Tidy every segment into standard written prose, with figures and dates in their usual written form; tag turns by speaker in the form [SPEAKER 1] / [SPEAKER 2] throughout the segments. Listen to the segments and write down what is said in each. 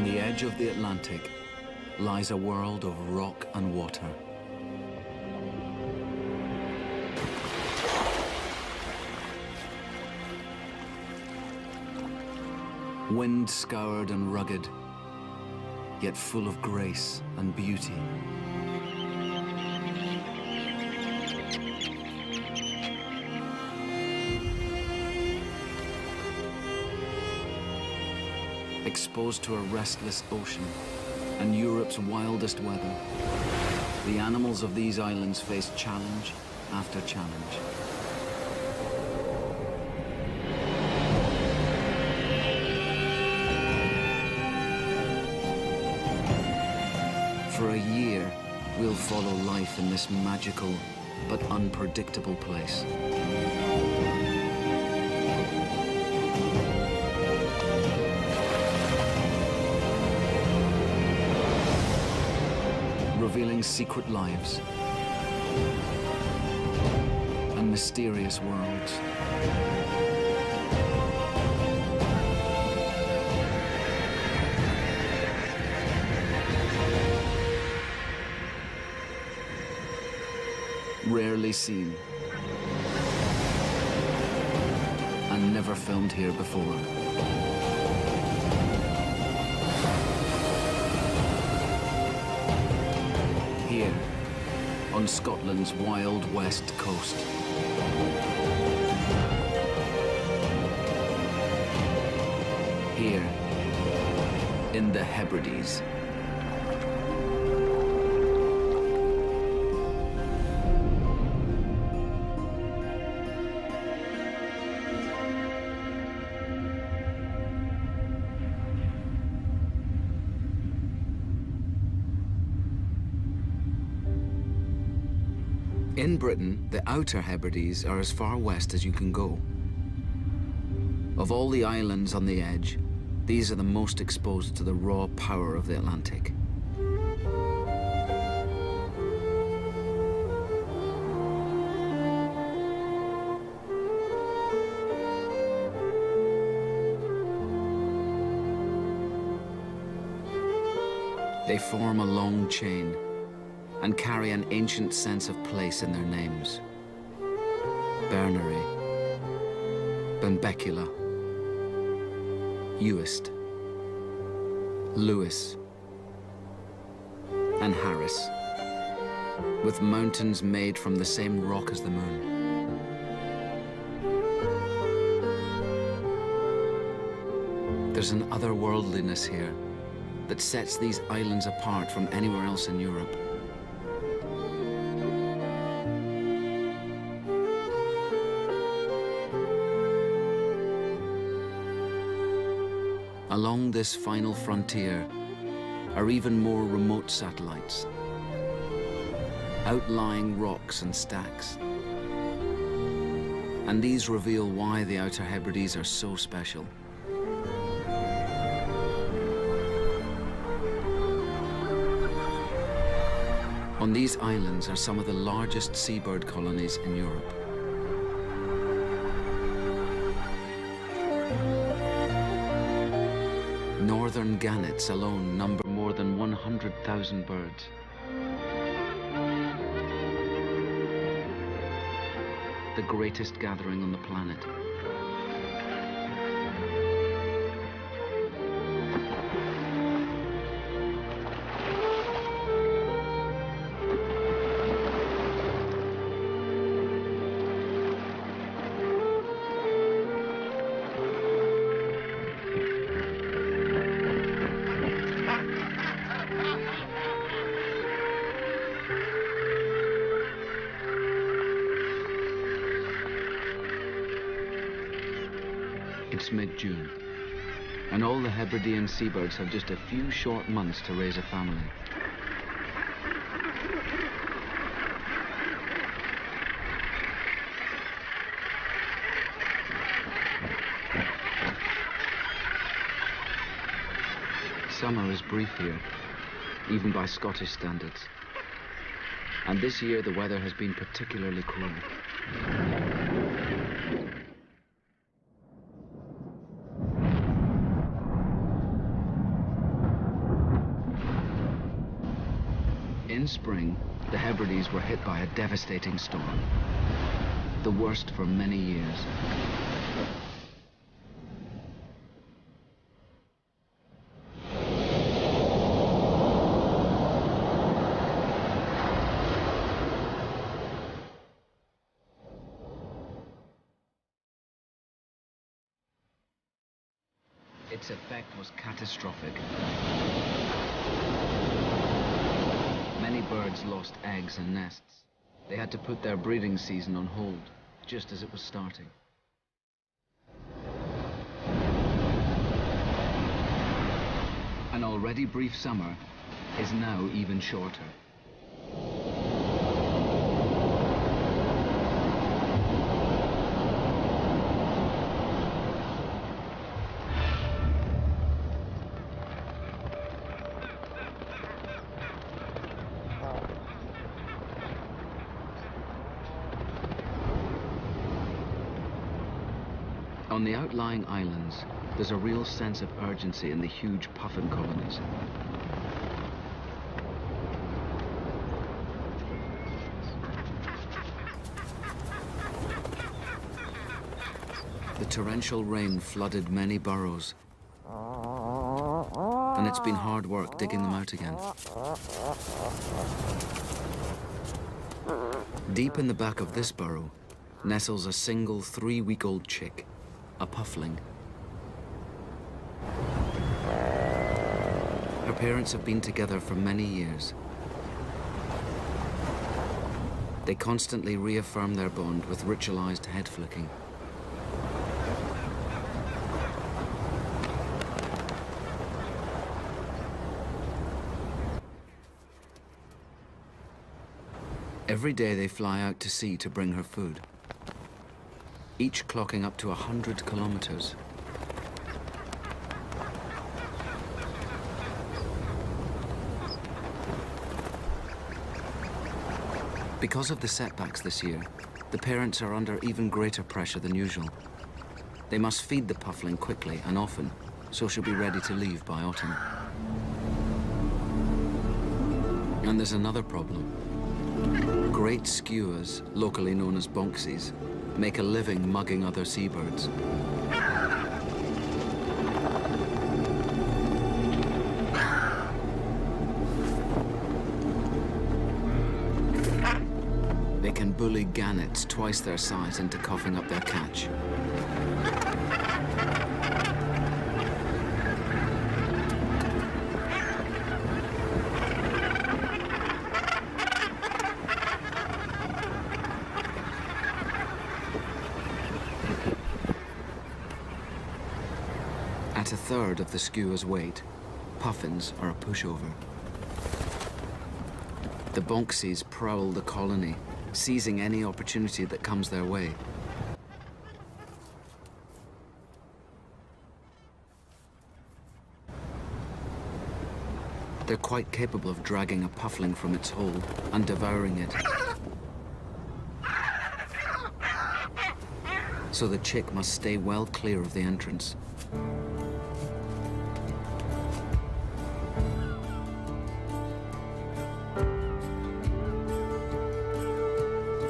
[SPEAKER 1] On the edge of the Atlantic lies a world of rock and water. Wind-scoured and rugged, yet full of grace and beauty. Exposed to a restless ocean and Europe's wildest weather, the animals of these islands face challenge after challenge. For a year, we'll follow life in this magical but unpredictable place. Revealing secret lives and mysterious worlds. Rarely seen and never filmed here before. Here, on Scotland's wild west coast. Here, in the Hebrides. In Britain, the Outer Hebrides are as far west as you can go. Of all the islands on the edge, these are the most exposed to the raw power of the Atlantic. They form a long chain and carry an ancient sense of place in their names. Berneray, Benbecula, Uist, Lewis, and Harris, with mountains made from the same rock as the moon. There's an otherworldliness here that sets these islands apart from anywhere else in Europe. Along this final frontier are even more remote satellites, outlying rocks and stacks. And these reveal why the Outer Hebrides are so special. On these islands are some of the largest seabird colonies in Europe. Northern gannets alone number more than 100,000 birds. The greatest gathering on the planet. It's mid-June, and all the Hebridean seabirds have just a few short months to raise a family. Summer is brief here, even by Scottish standards. And this year the weather has been particularly cool. In spring, the Hebrides were hit by a devastating storm, the worst for many years. Its effect was catastrophic. Many birds lost eggs and nests. They had to put their breeding season on hold, just as it was starting. An already brief summer is now even shorter. On the outlying islands, there's a real sense of urgency in the huge puffin colonies. The torrential rain flooded many burrows, and it's been hard work digging them out again. Deep in the back of this burrow nestles a single 3-week-old chick, a puffling. Her parents have been together for many years. They constantly reaffirm their bond with ritualized head flicking. Every day they fly out to sea to bring her food, each clocking up to 100 kilometers. Because of the setbacks this year, the parents are under even greater pressure than usual. They must feed the puffling quickly and often, so she'll be ready to leave by autumn. And there's another problem. Great skuas, locally known as bonxies, make a living mugging other seabirds. They can bully gannets twice their size into coughing up their catch. At a third of the skua's weight, puffins are a pushover. The bonxies prowl the colony, seizing any opportunity that comes their way. They're quite capable of dragging a puffling from its hole and devouring it. So the chick must stay well clear of the entrance.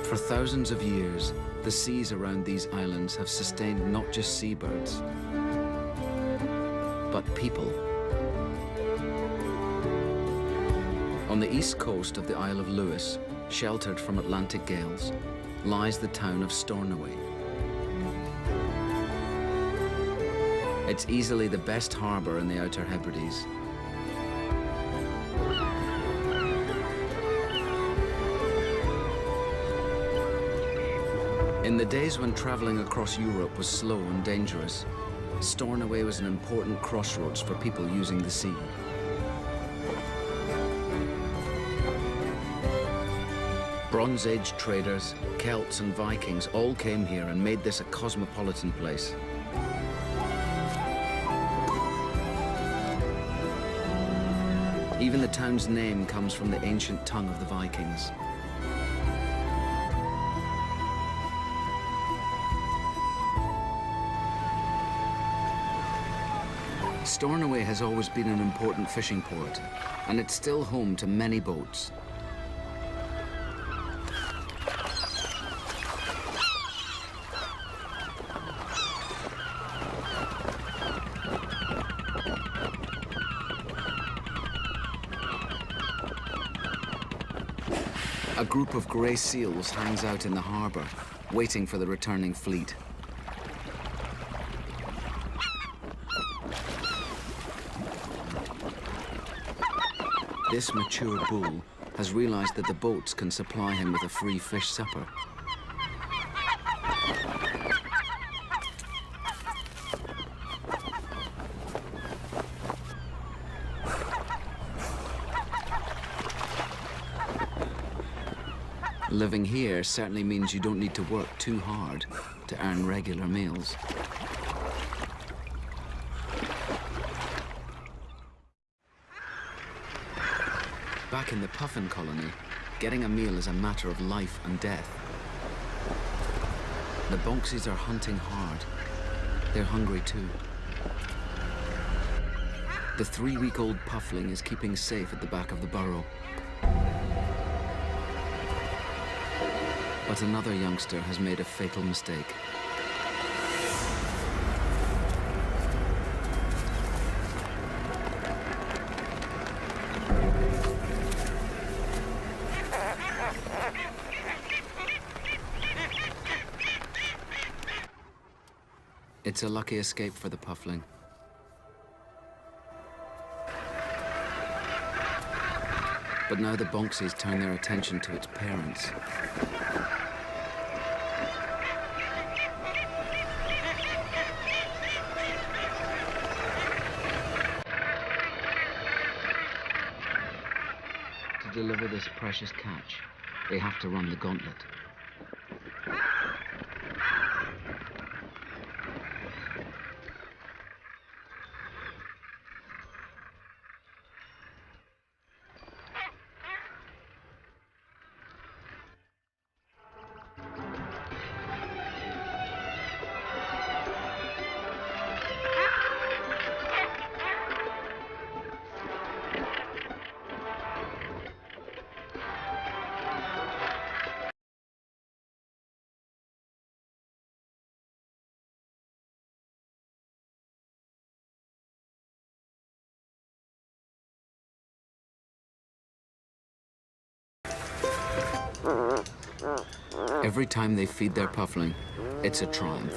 [SPEAKER 1] For thousands of years, the seas around these islands have sustained not just seabirds, but people. On the east coast of the Isle of Lewis, sheltered from Atlantic gales, lies the town of Stornoway. It's easily the best harbour in the Outer Hebrides. In the days when travelling across Europe was slow and dangerous, Stornoway was an important crossroads for people using the sea. Bronze Age traders, Celts and Vikings all came here and made this a cosmopolitan place. Even the town's name comes from the ancient tongue of the Vikings. Stornoway has always been an important fishing port, and it's still home to many boats. A group of grey seals hangs out in the harbour, waiting for the returning fleet. This mature bull has realised that the boats can supply him with a free fish supper. Living here certainly means you don't need to work too hard to earn regular meals. Back in the puffin colony, getting a meal is a matter of life and death. The bonxies are hunting hard. They're hungry too. The 3-week-old puffling is keeping safe at the back of the burrow. But another youngster has made a fatal mistake. It's a lucky escape for the puffling. But now the bonxies turn their attention to its parents. To deliver this precious catch, they have to run the gauntlet. Every time they feed their puffling, it's a triumph.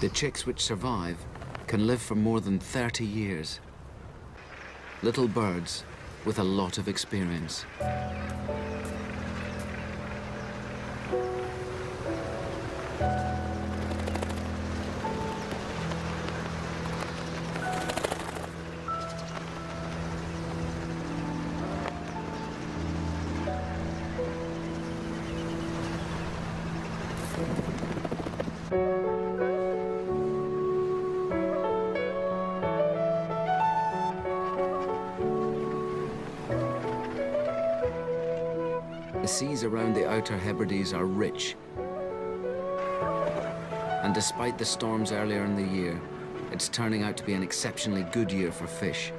[SPEAKER 1] The chicks which survive can live for more than 30 years. Little birds with a lot of experience. The seas around the Outer Hebrides are rich. And despite the storms earlier in the year, it's turning out to be an exceptionally good year for fish.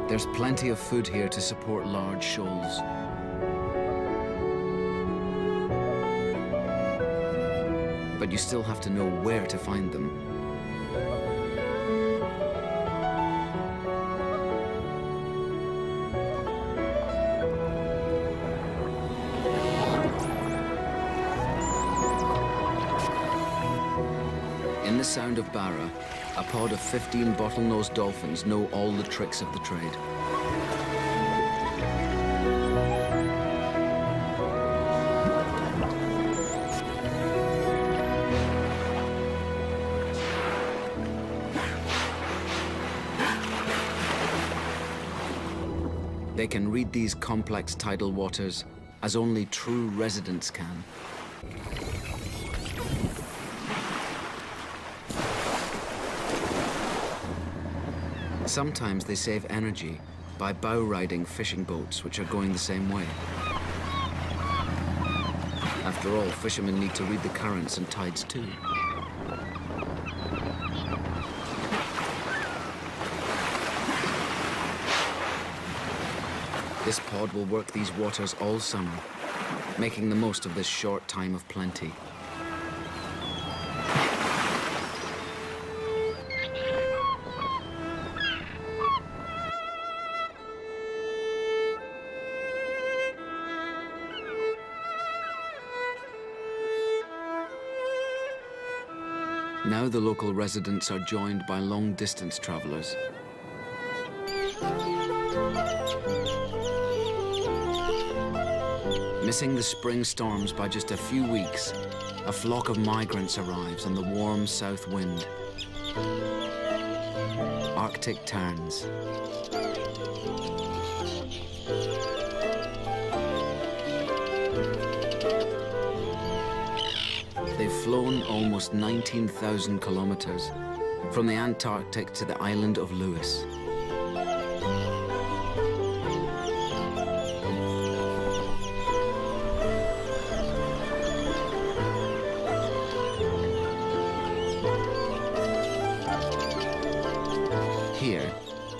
[SPEAKER 1] There's plenty of food here to support large shoals. But you still have to know where to find them. In the Sound of Barra, a pod of 15 bottlenose dolphins know all the tricks of the trade. They can read these complex tidal waters as only true residents can. Sometimes they save energy by bow-riding fishing boats which are going the same way. After all, fishermen need to read the currents and tides too. This pod will work these waters all summer, making the most of this short time of plenty. Now the local residents are joined by long-distance travelers. Missing the spring storms by just a few weeks, a flock of migrants arrives on the warm south wind. Arctic terns. They've flown almost 19,000 kilometers from the Antarctic to the island of Lewis. Here,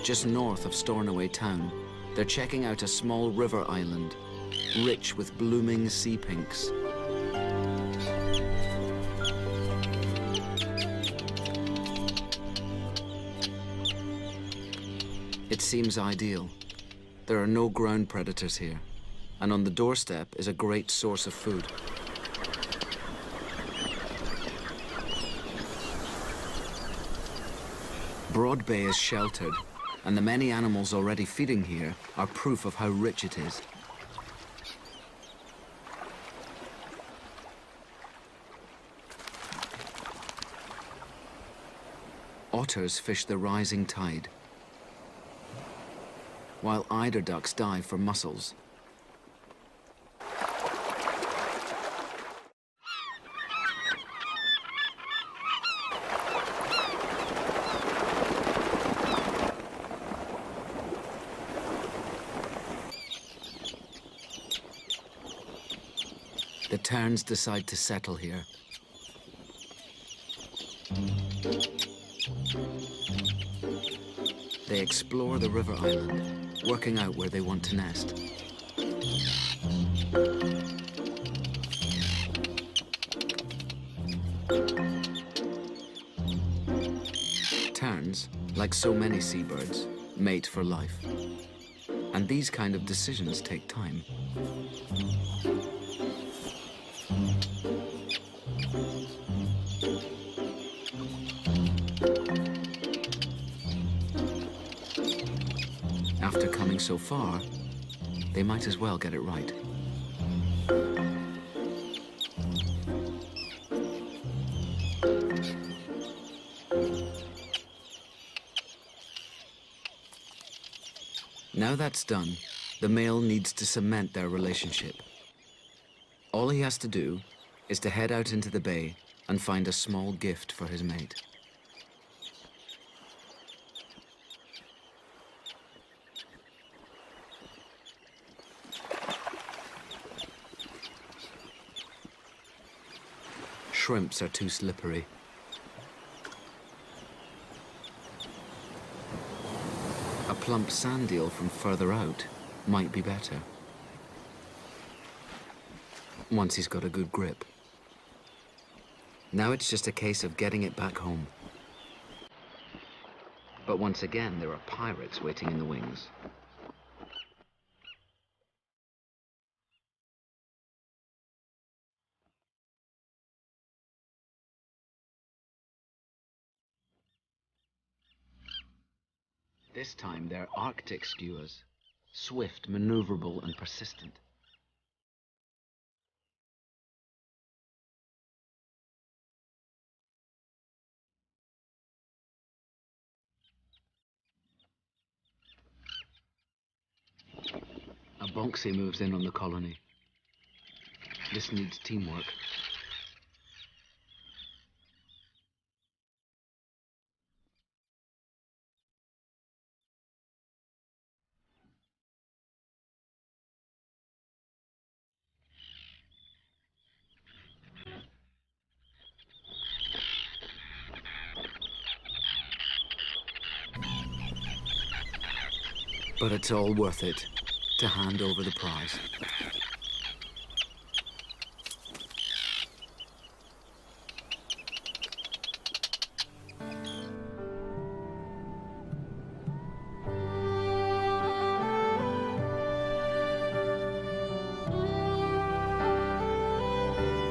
[SPEAKER 1] just north of Stornoway town, they're checking out a small river island, rich with blooming sea pinks. It seems ideal. There are no ground predators here, and on the doorstep is a great source of food. Broad Bay is sheltered, and the many animals already feeding here are proof of how rich it is. Otters fish the rising tide, while eider ducks dive for mussels. The terns decide to settle here. They explore the river island, working out where they want to nest. Terns, like so many seabirds, mate for life. And these kind of decisions take time. After coming so far, they might as well get it right. Now that's done, the male needs to cement their relationship. All he has to do is to head out into the bay and find a small gift for his mate. Shrimps are too slippery. A plump sand eel from further out might be better, once he's got a good grip. Now it's just a case of getting it back home. But once again, there are pirates waiting in the wings. This time they're Arctic skuas, swift, maneuverable, and persistent. A bonxie moves in on the colony. This needs teamwork. But it's all worth it to hand over the prize.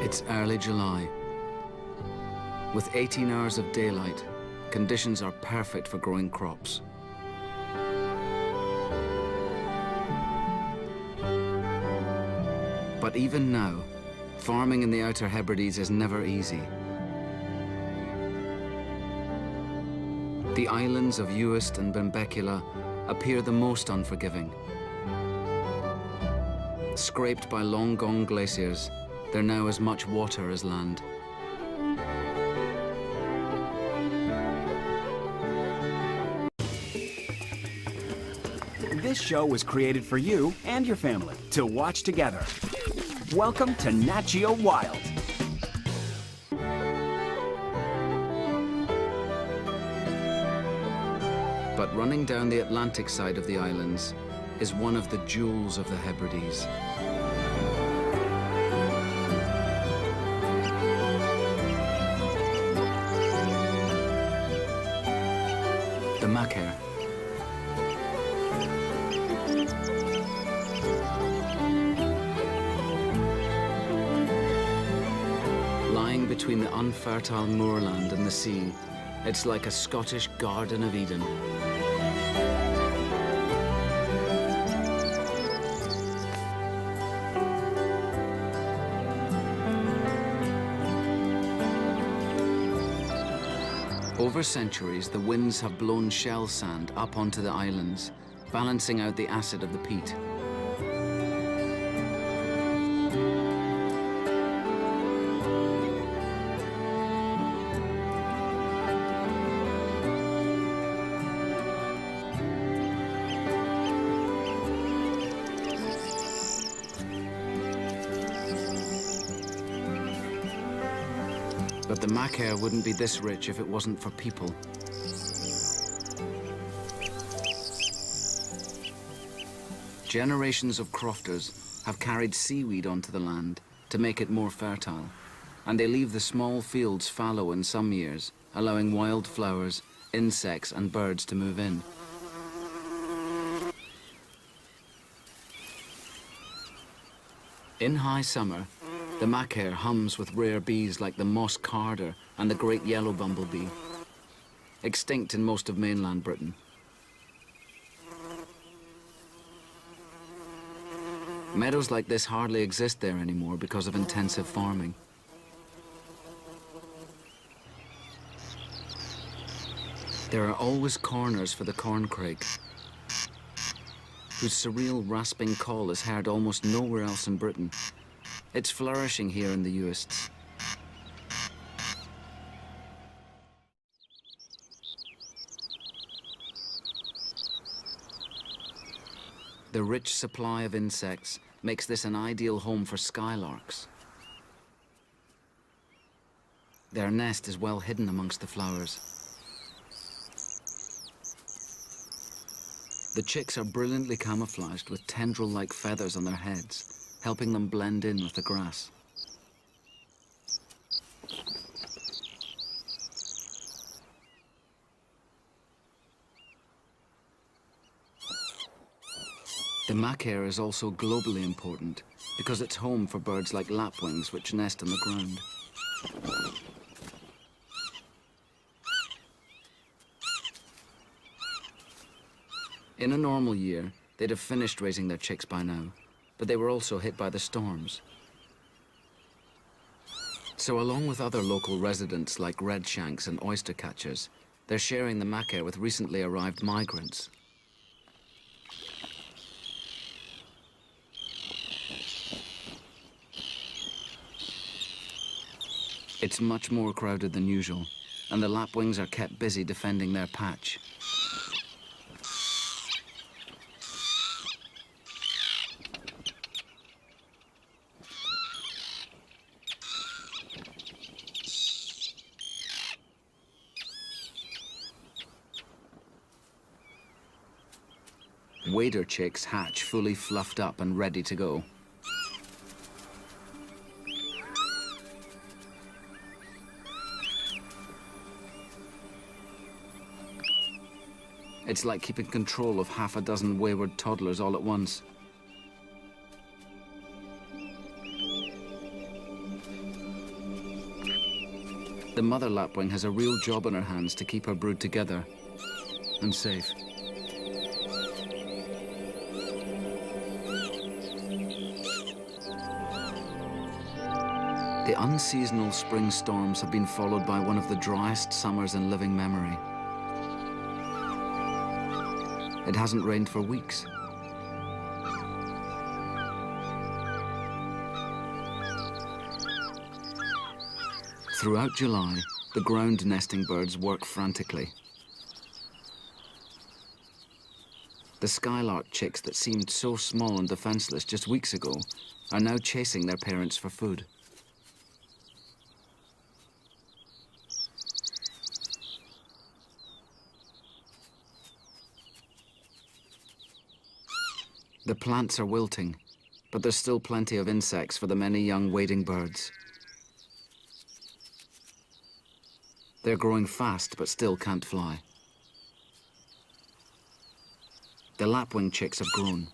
[SPEAKER 1] It's early July. With 18 hours of daylight, conditions are perfect for growing crops. But even now, farming in the Outer Hebrides is never easy. The islands of Uist and Benbecula appear the most unforgiving. Scraped by long-gone glaciers, they're now as much water as land.
[SPEAKER 2] This show was created for you and your family to watch together. Welcome to Nat Geo Wild.
[SPEAKER 1] But running down the Atlantic side of the islands is one of the jewels of the Hebrides. The Macaire. Lying between the unfertile moorland and the sea, it's like a Scottish Garden of Eden. Over centuries, the winds have blown shell sand up onto the islands, balancing out the acid of the peat. But the Macaire wouldn't be this rich if it wasn't for people. Generations of crofters have carried seaweed onto the land to make it more fertile, and they leave the small fields fallow in some years, allowing wildflowers, insects and birds to move in. In high summer, the Macaire hums with rare bees like the moss carder and the great yellow bumblebee, extinct in most of mainland Britain. Meadows like this hardly exist there anymore because of intensive farming. There are always corners for the corncrake, whose surreal rasping call is heard almost nowhere else in Britain. It's flourishing here in the Uists. The rich supply of insects makes this an ideal home for skylarks. Their nest is well hidden amongst the flowers. The chicks are brilliantly camouflaged with tendril-like feathers on their heads, helping them blend in with the grass. The Macaire is also globally important because it's home for birds like lapwings which nest on the ground. In a normal year, they'd have finished raising their chicks by now, but they were also hit by the storms. So along with other local residents like redshanks and oyster catchers, they're sharing the Macaire with recently arrived migrants. It's much more crowded than usual, and the lapwings are kept busy defending their patch. wader chicks hatch fully fluffed up and ready to go. It's like keeping control of half a dozen wayward toddlers all at once. The mother lapwing has a real job on her hands to keep her brood together and safe. The unseasonal spring storms have been followed by one of the driest summers in living memory. It hasn't rained for weeks. Throughout July, the ground nesting birds work frantically. The skylark chicks that seemed so small and defenseless just weeks ago are now chasing their parents for food. The plants are wilting, but there's still plenty of insects for the many young wading birds. They're growing fast, but still can't fly. The lapwing chicks have grown,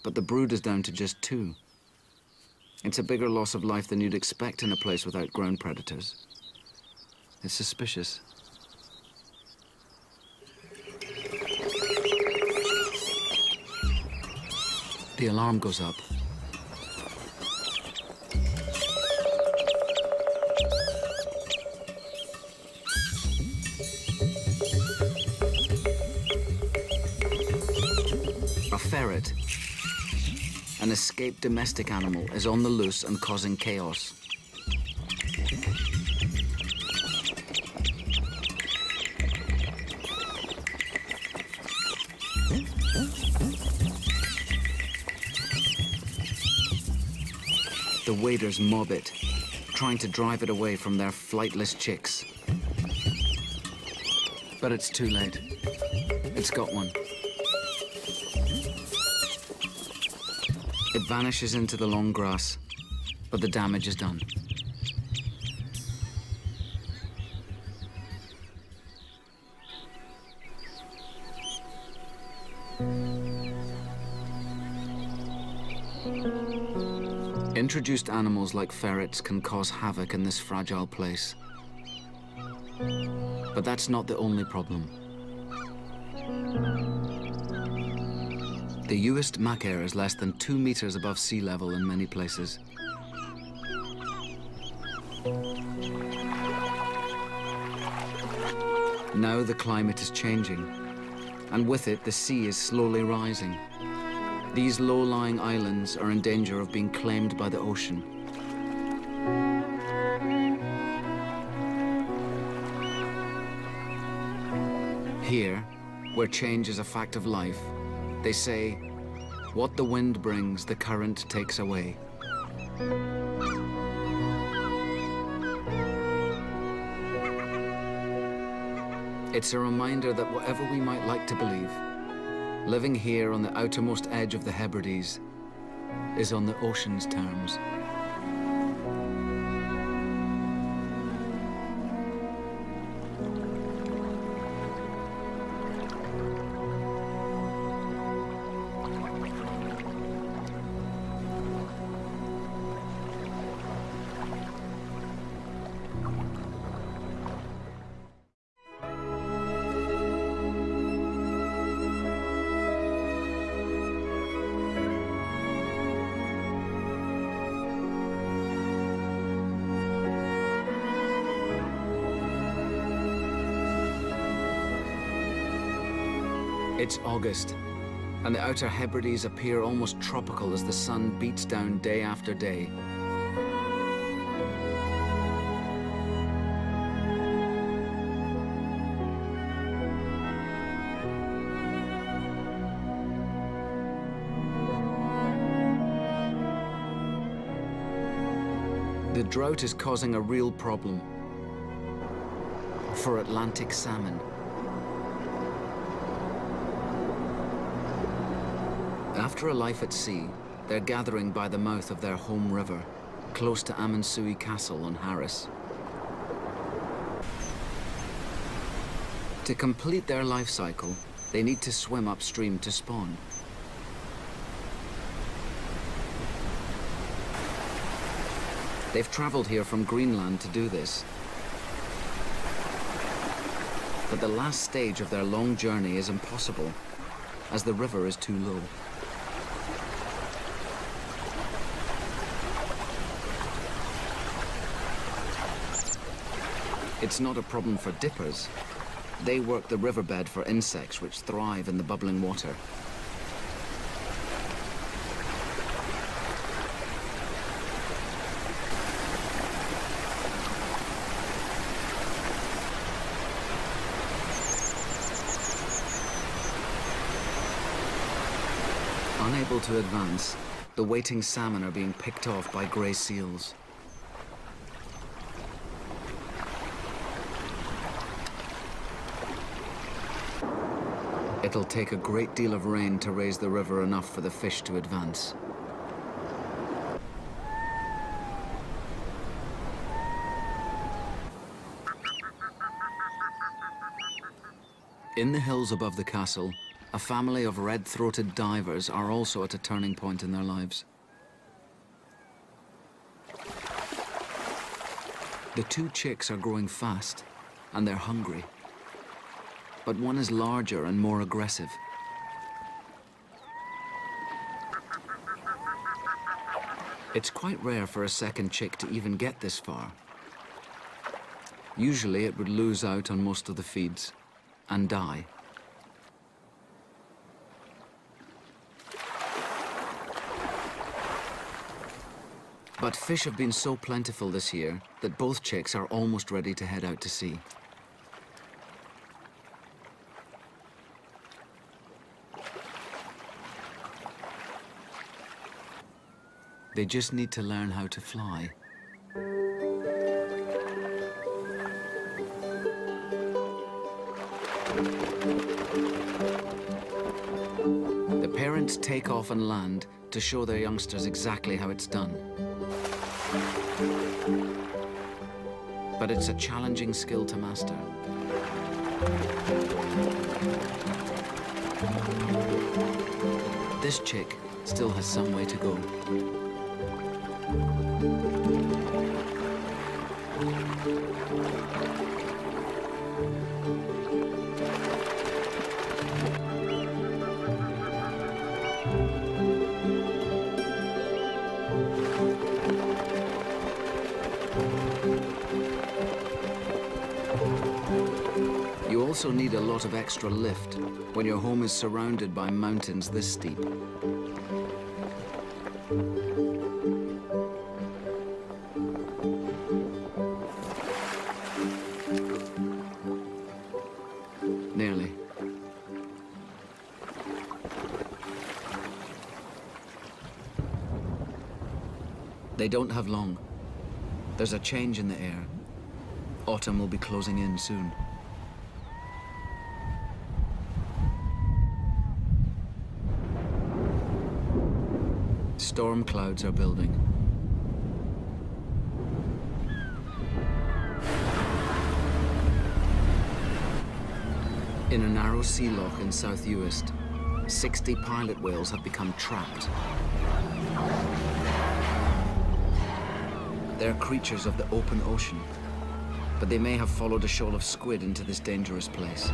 [SPEAKER 1] but the brood is down to just 2. It's a bigger loss of life than you'd expect in a place without ground predators. It's suspicious. The alarm goes up. A ferret, an escaped domestic animal, is on the loose and causing chaos. The waders mob it, trying to drive it away from their flightless chicks. But it's too late. It's got one. It vanishes into the long grass, but the damage is done. Introduced animals like ferrets can cause havoc in this fragile place. But that's not the only problem. The Uist macaire is less than 2 meters above sea level in many places. Now the climate is changing, and with it the sea is slowly rising. These low-lying islands are in danger of being claimed by the ocean. Here, where change is a fact of life, they say, what the wind brings, the current takes away. It's a reminder that whatever we might like to believe, living here on the outermost edge of the Hebrides is on the ocean's terms. It's August, and the Outer Hebrides appear almost tropical as the sun beats down day after day. The drought is causing a real problem for Atlantic salmon. After a life at sea, they're gathering by the mouth of their home river, close to Amansui Castle on Harris. To complete their life cycle, they need to swim upstream to spawn. They've traveled here from Greenland to do this. But the last stage of their long journey is impossible, as the river is too low. It's not a problem for dippers. They work the riverbed for insects which thrive in the bubbling water. Unable to advance, the waiting salmon are being picked off by grey seals. It'll take a great deal of rain to raise the river enough for the fish to advance. In the hills above the castle, a family of red-throated divers are also at a turning point in their lives. The two chicks are growing fast, and they're hungry. But one is larger and more aggressive. It's quite rare for a second chick to even get this far. Usually it would lose out on most of the feeds and die. But fish have been so plentiful this year that both chicks are almost ready to head out to sea. They just need to learn how to fly. The parents take off and land to show their youngsters exactly how it's done. But it's a challenging skill to master. This chick still has some way to go. You also need a lot of extra lift when your home is surrounded by mountains this steep. Nearly. They don't have long. There's a change in the air. Autumn will be closing in soon. Storm clouds are building. In a narrow sea loch in South Uist, 60 pilot whales have become trapped. They're creatures of the open ocean, but they may have followed a shoal of squid into this dangerous place.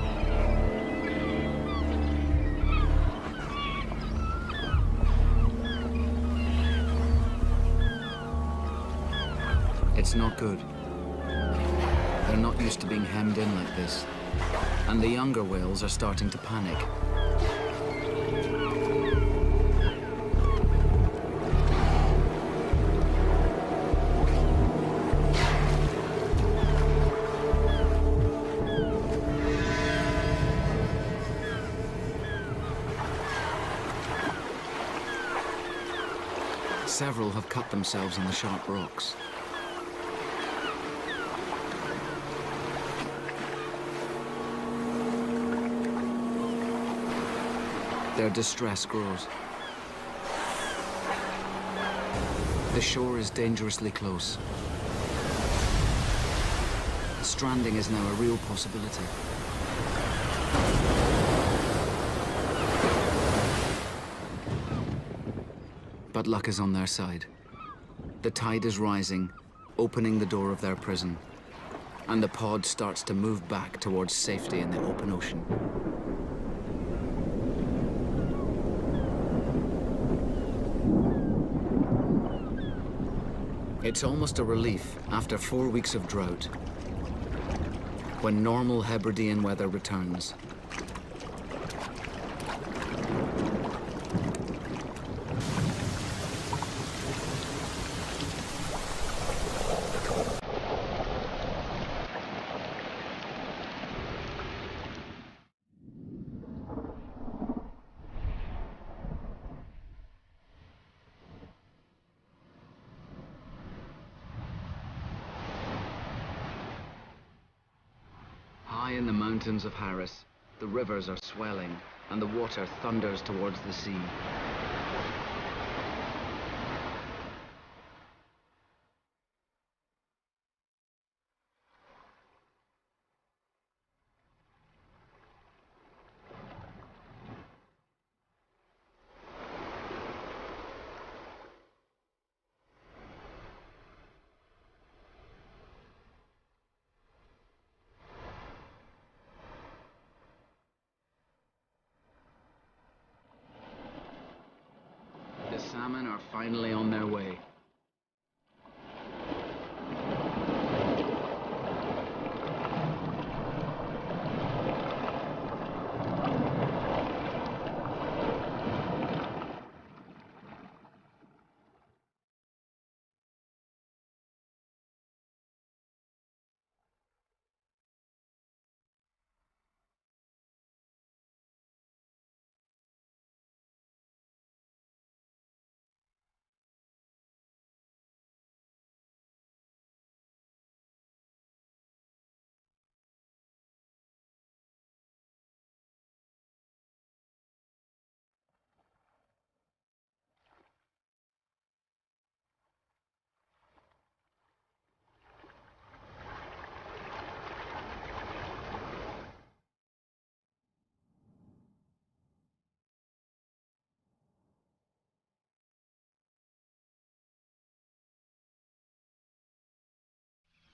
[SPEAKER 1] It's not good. They're not used to being hemmed in like this, and the younger whales are starting to panic. Several have cut themselves in the sharp rocks. Their distress grows. The shore is dangerously close. Stranding is now a real possibility. But luck is on their side. The tide is rising, opening the door of their prison, and the pod starts to move back towards safety in the open ocean. It's almost a relief after 4 weeks of drought, when normal Hebridean weather returns. High in the mountains of Harris, the rivers are swelling and the water thunders towards the sea. The salmon are finally on their way.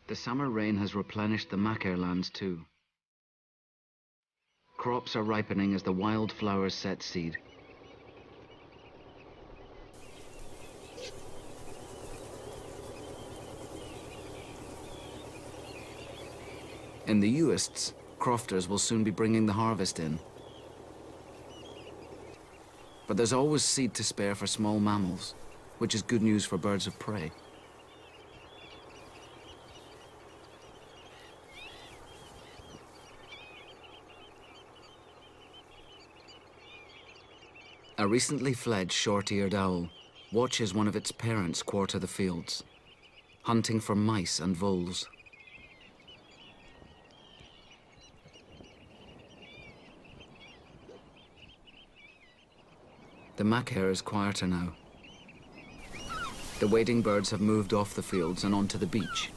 [SPEAKER 1] The summer rain has replenished the Macaire lands too. Crops are ripening as the wildflowers set seed. In the Uists, crofters will soon be bringing the harvest in. But there's always seed to spare for small mammals, which is good news for birds of prey. A recently fledged short-eared owl watches one of its parents quarter the fields, hunting for mice and voles. The Macaire is quieter now. The wading birds have moved off the fields and onto the beach.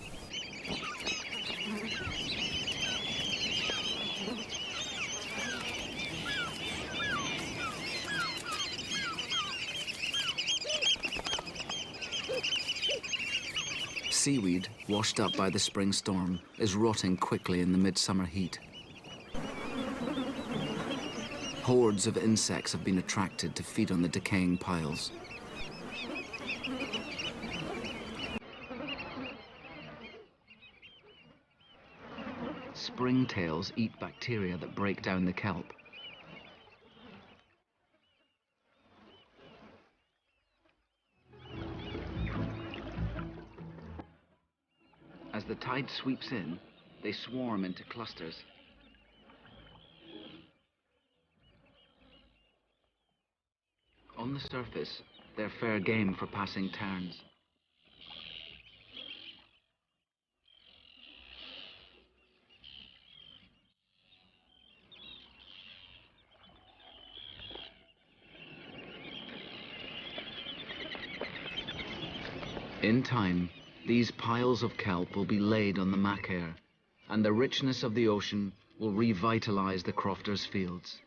[SPEAKER 1] Seaweed, washed up by the spring storm, is rotting quickly in the midsummer heat. Hordes of insects have been attracted to feed on the decaying piles. Springtails eat bacteria that break down the kelp. As the tide sweeps in, they swarm into clusters. On the surface, they're fair game for passing terns. In time, these piles of kelp will be laid on the Macaire, and the richness of the ocean will revitalize the crofters' fields.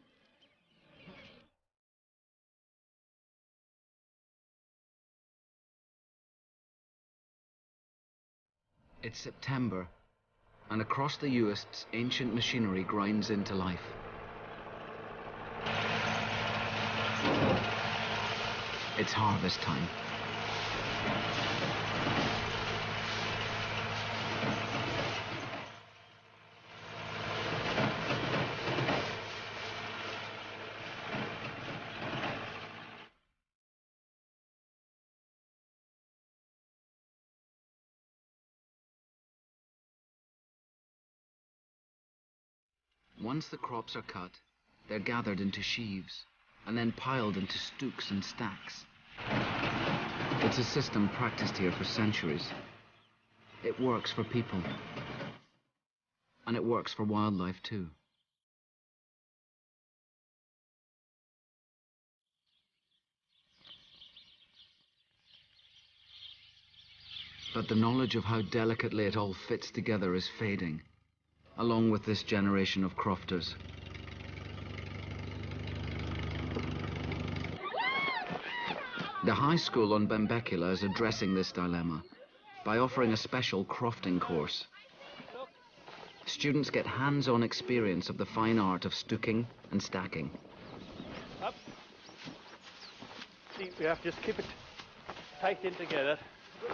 [SPEAKER 1] It's September, and across the Uists, ancient machinery grinds into life. It's harvest time. Once the crops are cut, they're gathered into sheaves, and then piled into stooks and stacks. It's a system practiced here for centuries. It works for people. And it works for wildlife too. But the knowledge of how delicately it all fits together is fading, along with this generation of crofters. The high school on Benbecula is addressing this dilemma by offering a special crofting course. Students get hands-on experience of the fine art of stooking and stacking.
[SPEAKER 3] Up. See, we have to just keep it tight in together.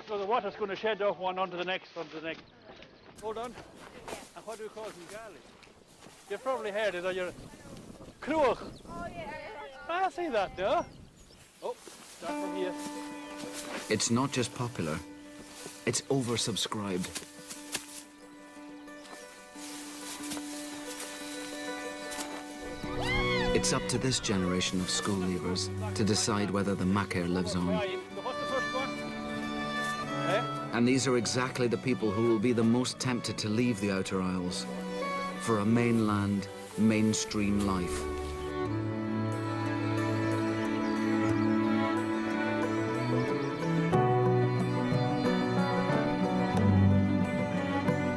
[SPEAKER 3] So the water's going to shed off one onto the next, Hold on. And what do we call them, garlic? You've probably heard it on your cruach.
[SPEAKER 4] Oh, yeah.
[SPEAKER 3] I see that, no? Oh, start from here.
[SPEAKER 1] It's not just popular, it's oversubscribed. It's up to this generation of school leavers to decide whether the Macaire lives on.
[SPEAKER 3] What's the first one? Eh?
[SPEAKER 1] And these are exactly the people who will be the most tempted to leave the Outer Isles for a mainland, mainstream life.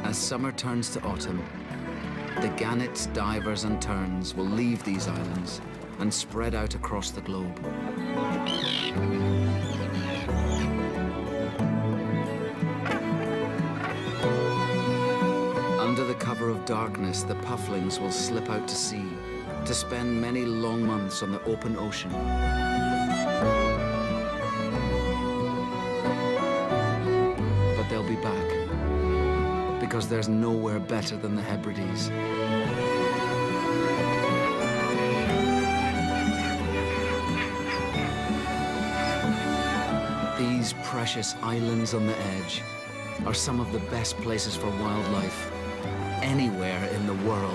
[SPEAKER 1] As summer turns to autumn, the gannets, divers and terns will leave these islands and spread out across the globe. Under the cover of darkness, the pufflings will slip out to sea to spend many long months on the open ocean. But they'll be back, because there's nowhere better than the Hebrides. These precious islands on the edge are some of the best places for wildlife anywhere in the world.